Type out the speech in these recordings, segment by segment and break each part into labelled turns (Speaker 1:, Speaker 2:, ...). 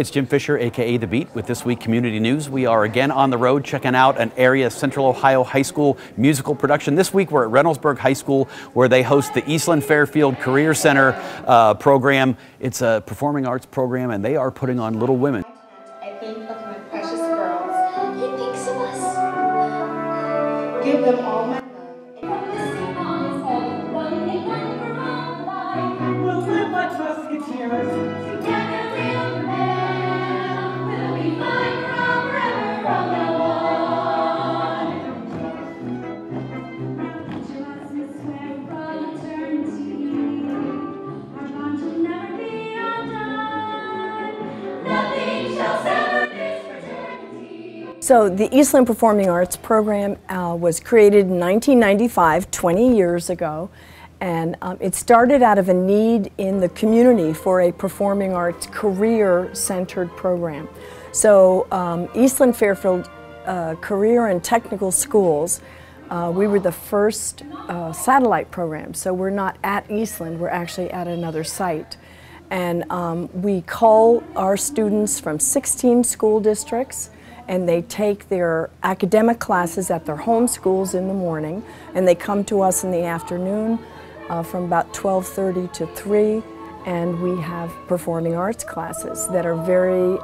Speaker 1: Hey, it's Jim Fisher, aka The Beat, with This Week Community News. We are again on the road checking out an area Central Ohio high school musical production. This week we're at Reynoldsburg High School, where they host the Eastland-Fairfield Career Center program. It's a performing arts program, and they are putting on Little Women.
Speaker 2: I think of my precious girls. He thinks of us. Give them all my love. We'll live like musketeers.
Speaker 3: So the Eastland Performing Arts Program was created in 1995, 20 years ago, and it started out of a need in the community for a performing arts career-centered program. So Eastland-Fairfield Career and Technical Schools, we were the first satellite program, so we're not at Eastland, we're actually at another site. And we call our students from 16 school districts, and they take their academic classes at their home schools in the morning, and they come to us in the afternoon from about 12:30 to 3, and we have performing arts classes that are very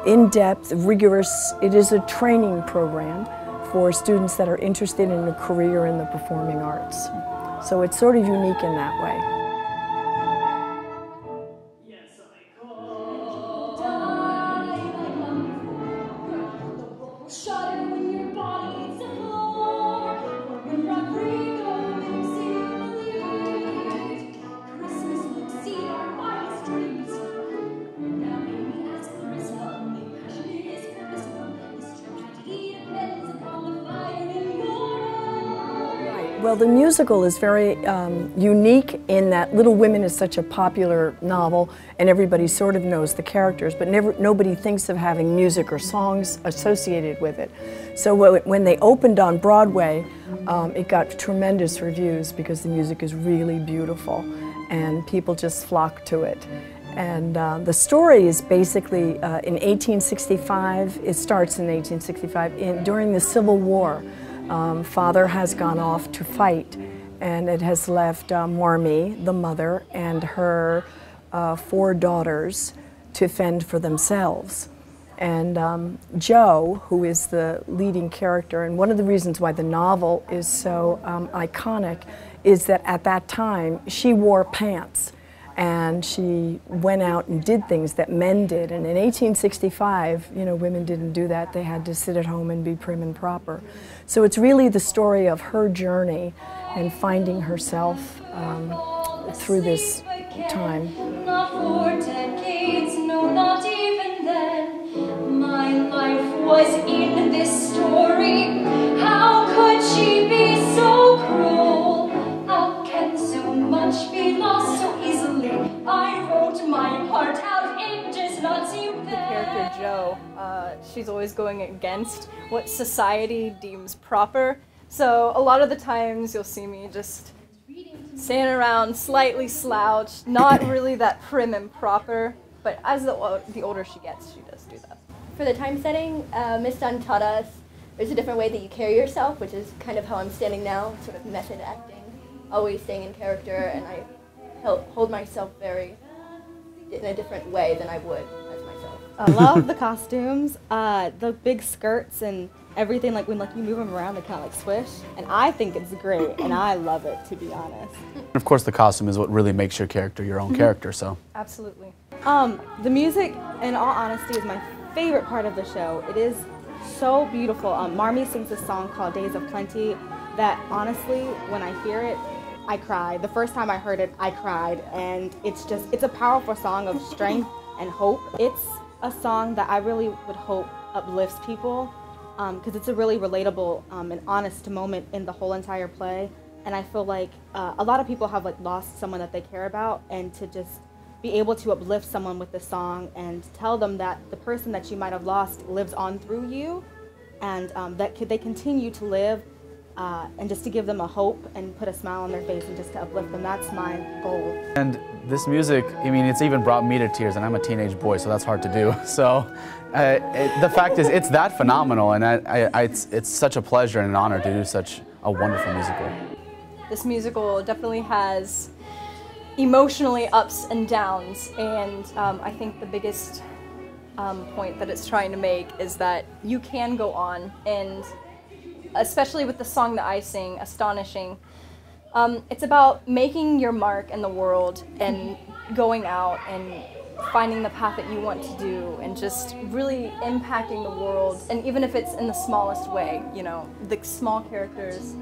Speaker 3: in-depth, rigorous. It is a training program for students that are interested in a career in the performing arts. So it's sort of unique in that way. Well, the musical is very unique in that Little Women is such a popular novel, and everybody sort of knows the characters, but nobody thinks of having music or songs associated with it. So when they opened on Broadway, it got tremendous reviews because the music is really beautiful, and people just flock to it. And the story is basically in 1865, it starts in 1865, during the Civil War. Father has gone off to fight, and it has left Marmee, the mother, and her 4 daughters to fend for themselves. And Jo, who is the leading character, and one of the reasons why the novel is so iconic is that at that time she wore pants, and she went out and did things that men did. And in 1865, you know, women didn't do that. They had to sit at home and be prim and proper. So it's really the story of her journey and finding herself through this time.
Speaker 4: Not for decades, no, not even then. My life was in this story. How could she be so cruel? How can so much be lost so easily? I wrote my heart out, it does not seem fair.
Speaker 5: The character Jo, she's always going against what society deems proper. So a lot of the times you'll see me just standing around slightly slouched, not really that prim and proper, but as the older she gets, she does do that.
Speaker 6: For the time setting, Miss Dunn taught us there's a different way that you carry yourself, which is kind of how I'm standing now, sort of method acting, always staying in character, and I hold myself in a different way than I would as myself.
Speaker 7: I love the costumes, the big skirts and everything, like when you move them around, they kind of like swish, and I think it's great, and I love it, to be honest.
Speaker 1: Of course, the costume is what really makes your character your own character, so.
Speaker 5: Absolutely.
Speaker 7: The music, in all honesty, is my favorite part of the show. It is so beautiful. Marmee sings a song called Days of Plenty that, honestly, when I hear it, I cried. The first time I heard it, I cried, and it's a powerful song of strength and hope. It's a song that I really would hope uplifts people, because it's a really relatable and honest moment in the whole entire play, and I feel like a lot of people have lost someone that they care about, and to just be able to uplift someone with the song and tell them that the person that you might have lost lives on through you, and that they continue to live and just to give them a hope and put a smile on their face and just to uplift them. That's my goal.
Speaker 8: And this music, I mean, it's even brought me to tears, and I'm a teenage boy, so that's hard to do. So the fact is, it's that phenomenal, and it's such a pleasure and an honor to do such a wonderful musical.
Speaker 5: This musical definitely has emotionally ups and downs, and I think the biggest point that it's trying to make is that you can go on, and especially with the song that I sing, Astonishing, it's about making your mark in the world and going out and finding the path that you want to do and just really impacting the world. And even if it's in the smallest way, you know, the small characters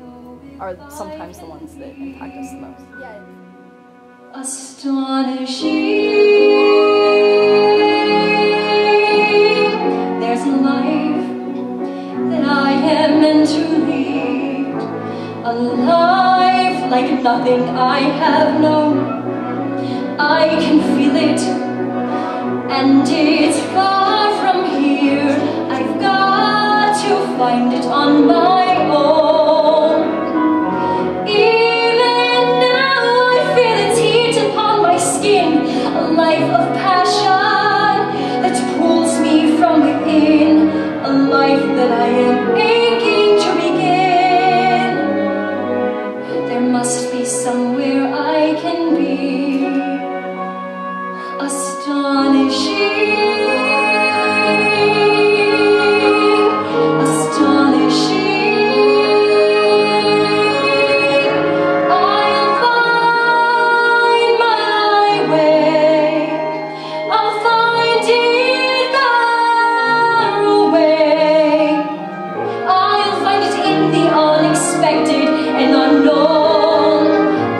Speaker 5: are sometimes the ones that impact us the most.
Speaker 6: Yeah.
Speaker 4: Astonishing, there's a life that I am meant to lead, a life like nothing I have known. I can feel it, and it's far from here. I've got to find it on my own. Even now I feel its heat upon my skin, a life of passion that pulls me from within, a life that I am aching to begin. There must be somewhere I can be. Astonishing, astonishing. I'll find my way. I'll find it far away. I'll find it in the unexpected and unknown.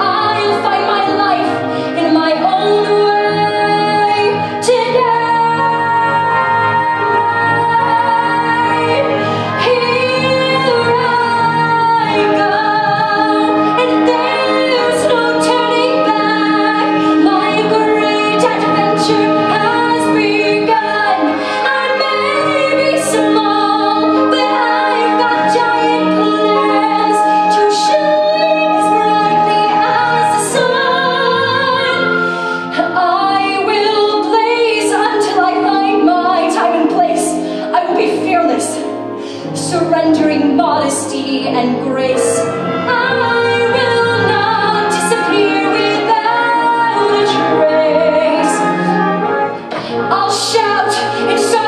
Speaker 4: I'll find my life in my own way. Surrendering modesty and grace, I will not disappear without a trace. I'll shout in so